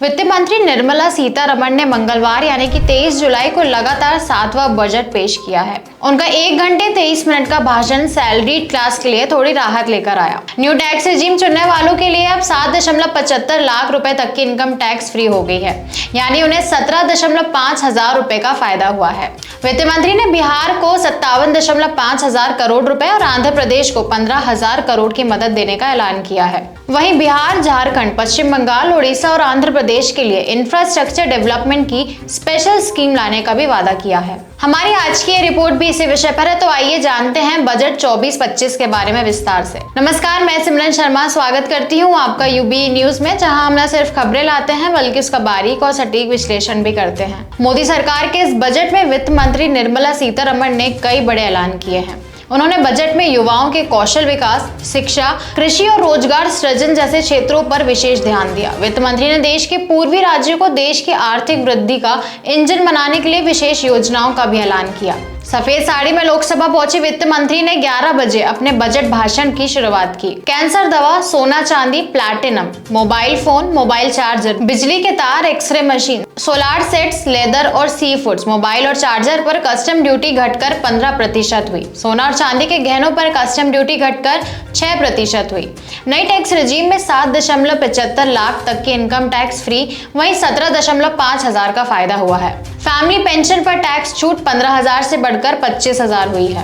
वित्त मंत्री निर्मला सीतारमण ने मंगलवार यानी कि 23 जुलाई को लगातार 7वां बजट पेश किया है। उनका 1 घंटे 23 मिनट का भाषण सैलरीड क्लास के लिए थोड़ी राहत लेकर आया। न्यू टैक्स रेजिम चुनने वालों के लिए अब 7.75 लाख रुपए तक की इनकम टैक्स फ्री हो गई है, यानी उन्हें 17.5 हजार रुपए का फायदा हुआ है। वित्त मंत्री ने बिहार को 57.5 हजार करोड़ रुपए और आंध्र प्रदेश को 15 हजार करोड़ की मदद देने का ऐलान किया है। वहीं बिहार, झारखंड, पश्चिम बंगाल, उड़ीसा और आंध्र प्रदेश के लिए इंफ्रास्ट्रक्चर डेवलपमेंट की स्पेशल स्कीम लाने का भी वादा किया है। हमारी आज की ये रिपोर्ट भी इसी विषय पर है, तो आइए जानते हैं बजट 24-25 के बारे में विस्तार से। नमस्कार, मैं सिमरन शर्मा स्वागत करती हूँ आपका यूबी न्यूज में, जहां हम न सिर्फ खबरें लाते हैं बल्कि उसका बारीक और सटीक विश्लेषण भी करते हैं। मोदी सरकार के इस बजट में वित्त मंत्री निर्मला सीतारमण ने कई बड़े ऐलान किए हैं। उन्होंने बजट में युवाओं के कौशल विकास, शिक्षा, कृषि और रोजगार सृजन जैसे क्षेत्रों पर विशेष ध्यान दिया। वित्त मंत्री ने देश के पूर्वी राज्यों को देश की आर्थिक वृद्धि का इंजन बनाने के लिए विशेष योजनाओं का भी ऐलान किया। सफेद साड़ी में लोकसभा पहुंचे वित्त मंत्री ने 11 बजे अपने बजट भाषण की शुरुआत की। कैंसर दवा, सोना चांदी, platinum, mobile phone, mobile charger, बिजली के तार, x ray machine, solar sets, leather और सी फूड्स, मोबाइल और चार्जर पर कस्टम ड्यूटी घटकर 15% हुई। सोना और चांदी के गहनों पर कस्टम ड्यूटी घटकर 6% हुई। नई टैक्स रेजिम में 7.75 लाख तक की इनकम टैक्स फ्री, वहीं 17.5 हजार का फायदा हुआ है। फैमिली पेंशन पर टैक्स छूट 15,000 से बढ़कर 25,000 हुई है।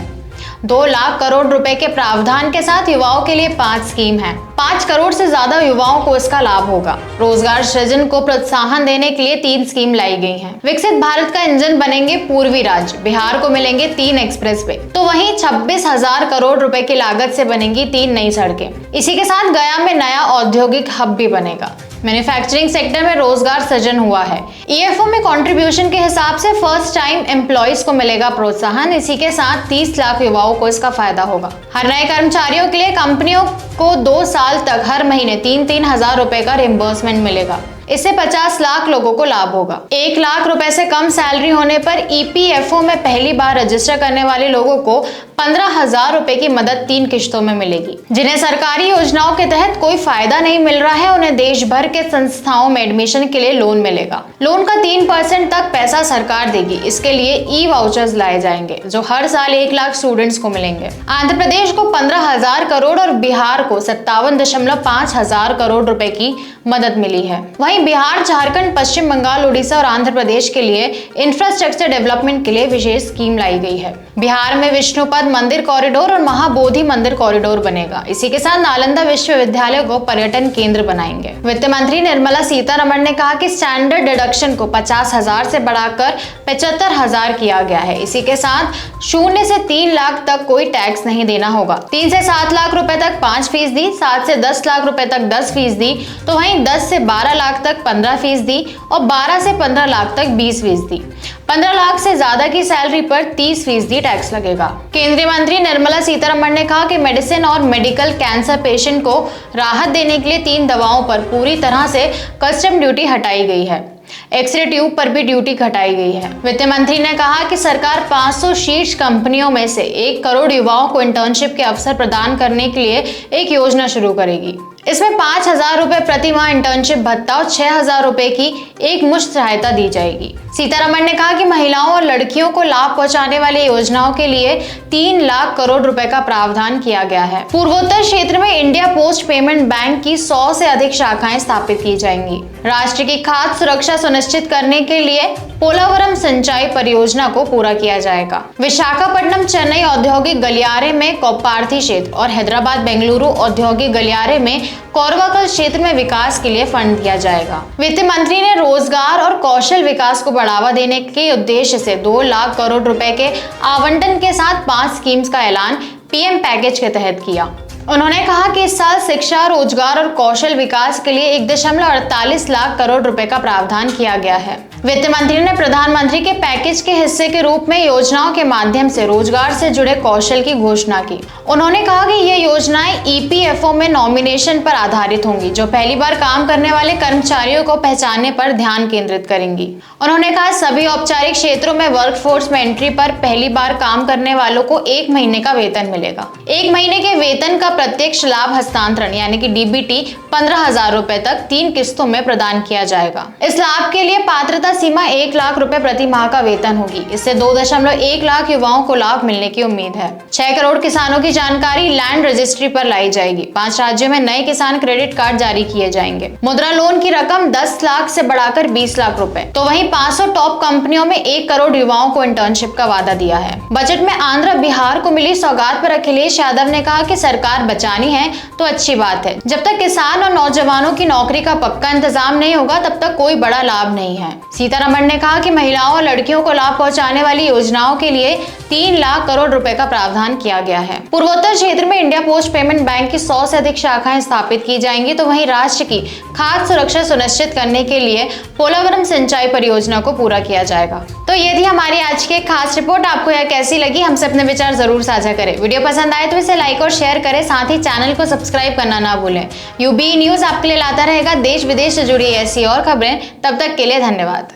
2 लाख करोड़ रुपए के प्रावधान के साथ युवाओं के लिए 5 स्कीम है। 5 करोड़ से ज्यादा युवाओं को इसका लाभ होगा। रोजगार सृजन को प्रोत्साहन देने के लिए 3 स्कीम लाई गई हैं। विकसित भारत का इंजन बनेंगे पूर्वी राज्य, बिहार को मिलेंगे 3 एक्सप्रेसवे, तो वहीं 26,000 करोड़ रुपए की लागत से बनेंगी 3 नई सड़कें। इसी के साथ गया में नया औद्योगिक हब भी बनेगा। मैन्युफैक्चरिंग सेक्टर में रोजगार सृजन हुआ है। ईएफओ में कंट्रीब्यूशन के हिसाब से फर्स्ट टाइम एम्प्लॉइज को मिलेगा प्रोत्साहन। इसी के साथ 30 लाख युवाओं को इसका फायदा होगा। हर नए कर्मचारियों के लिए कंपनियों को 2 साल तक हर महीने 3-3 हजार रुपए का रिम्बर्समेंट मिलेगा। इससे 50 लाख लोगों को लाभ होगा। 1 लाख रुपए से कम सैलरी होने पर ईपीएफओ में पहली बार रजिस्टर करने वाले लोगों को 15,000 रुपए की मदद 3 किश्तों में मिलेगी। जिन्हें सरकारी योजनाओं के तहत कोई फायदा नहीं मिल रहा है, उन्हें देश भर के संस्थाओं में एडमिशन के लिए लोन मिलेगा। लोन का 3% तक पैसा सरकार देगी। इसके लिए ई वाउचर्स लाए जाएंगे जो हर साल 1 लाख स्टूडेंट्स को मिलेंगे। आंध्र प्रदेश को 15,000 करोड़ और बिहार को 57.5 हजार करोड़ रुपए की मदद मिली है। वहीं बिहार, झारखंड, पश्चिम बंगाल, उड़ीसा और आंध्र प्रदेश के लिए इंफ्रास्ट्रक्चर डेवलपमेंट के लिए विशेष स्कीम लाई गई है। बिहार में विष्णुपद मंदिर कॉरिडोर और महाबोधि मंदिर कॉरिडोर बनेगा। इसी के साथ नालंदा विश्वविद्यालय को पर्यटन केंद्र बनाएंगे। वित्त मंत्री निर्मला सीतारमण ने कहा कि स्टैंडर्ड डिडक्शन को 50,000 से बढ़ाकर 75,000 किया गया है। इसी के साथ 0 से 3 लाख तक कोई टैक्स नहीं देना होगा। 3 से 7 लाख रुपए तक 5%, 7 से 10 लाख रुपए तक 10%, तो वहीं 10 से 12 लाख तक 15% और 12 से 15 लाख तक 20%। 15 लाख से ज्यादा की सैलरी पर 30% टैक्स लगेगा। केंद्रीय मंत्री निर्मला सीतारमण ने कहा कि मेडिसिन और मेडिकल कैंसर पेशेंट को राहत देने के लिए 3 दवाओं पर पूरी तरह से कस्टम ड्यूटी हटाई गई है। एक्सरे ट्यूब पर भी ड्यूटी घटाई गई है। वित्त मंत्री ने कहा कि सरकार 500 शीर्ष कंपनियों में से 1 करोड़ युवाओं को इंटर्नशिप के अवसर प्रदान करने के लिए एक योजना शुरू करेगी। इसमें 5,000 रुपए प्रति माह इंटर्नशिप भत्ता और 6,000 रुपए की एक मुश्त सहायता दी जाएगी। सीतारमण ने कहा कि महिलाओं और लड़कियों को लाभ पहुंचाने वाली योजनाओं के लिए 3 लाख करोड़ रुपए का प्रावधान किया गया है। पूर्वोत्तर क्षेत्र में इंडिया पोस्ट पेमेंट बैंक की 100 से अधिक शाखाएं स्थापित की जाएंगी। राष्ट्र की खाद्य सुरक्षा सुनिश्चित करने के लिए पोलावरम सिंचाई परियोजना को पूरा किया जाएगा। विशाखापट्टनम चेन्नई औद्योगिक गलियारे में कोप्पार्थी क्षेत्र और हैदराबाद बेंगलुरु औद्योगिक गलियारे में कोरवाकल क्षेत्र में विकास के लिए फंड दिया जाएगा। वित्त मंत्री ने रोजगार और कौशल विकास को बढ़ावा देने के उद्देश्य से 2 लाख करोड़ रुपए के आवंटन के साथ 5 स्कीम्स का ऐलान पीएम पैकेज के तहत किया। उन्होंने कहा कि इस साल शिक्षा, रोजगार और कौशल विकास के लिए 1.48 लाख करोड़ रुपए का प्रावधान किया गया है। वित्त मंत्री ने प्रधानमंत्री के पैकेज के हिस्से के रूप में योजनाओं के माध्यम से रोजगार से जुड़े कौशल की घोषणा की। उन्होंने कहा कि ये योजनाएं ईपीएफओ में नॉमिनेशन पर आधारित होंगी, जो पहली बार काम करने वाले कर्मचारियों को पहचानने पर ध्यान केंद्रित करेंगी। उन्होंने कहा सभी औपचारिक क्षेत्रों में वर्कफोर्स में एंट्री पर पहली बार काम करने वालों को 1 महीने का वेतन मिलेगा। 1 महीने के वेतन का प्रत्यक्ष लाभ हस्तांतरण यानी कि डीबीटी 15,000 रुपए तक 3 किस्तों में प्रदान किया जाएगा। इस लाभ के लिए पात्रता सीमा 1 लाख रुपए प्रति माह का वेतन होगी। इससे 2.1 लाख युवाओं को लाभ मिलने की उम्मीद है। 6 करोड़ किसानों की जानकारी लैंड रजिस्ट्री पर लाई जाएगी। 5 राज्यों में नए किसान क्रेडिट कार्ड जारी किए जाएंगे। मुद्रा लोन की रकम 10 लाख से बढ़ाकर 20 लाख रुपए। तो वहीं 500 टॉप कंपनियों में 1 करोड़ युवाओं को इंटर्नशिप का वादा दिया है। बजट में आंध्र बिहार को मिली सौगात पर अखिलेश यादव ने कहा कि सरकार बचानी है तो अच्छी बात है। जब तक किसान और नौजवानों की नौकरी का पक्का इंतजाम नहीं होगा तब तक कोई बड़ा लाभ नहीं है। सीतारमण ने कहा कि महिलाओं और लड़कियों को लाभ पहुंचाने वाली योजनाओं के लिए 3 लाख करोड़ रुपए का प्रावधान किया गया है। पूर्वोत्तर क्षेत्र में इंडिया पोस्ट पेमेंट बैंक की 100 से अधिक शाखाएं स्थापित की जाएंगी। तो वहीं राष्ट्र की खाद्य सुरक्षा सुनिश्चित करने के लिए पोलावरम सिंचाई परियोजना को पूरा किया जाएगा। तो ये थी हमारी आज की खास रिपोर्ट। आपको यह कैसी लगी हमसे अपने विचार जरूर साझा करें। वीडियो पसंद आए तो इसे लाइक और शेयर करें, साथ ही चैनल को सब्सक्राइब करना ना भूलें। यूबी न्यूज आपके लिए लाता रहेगा देश विदेश से जुड़ी ऐसी और खबरें। तब तक के लिए धन्यवाद।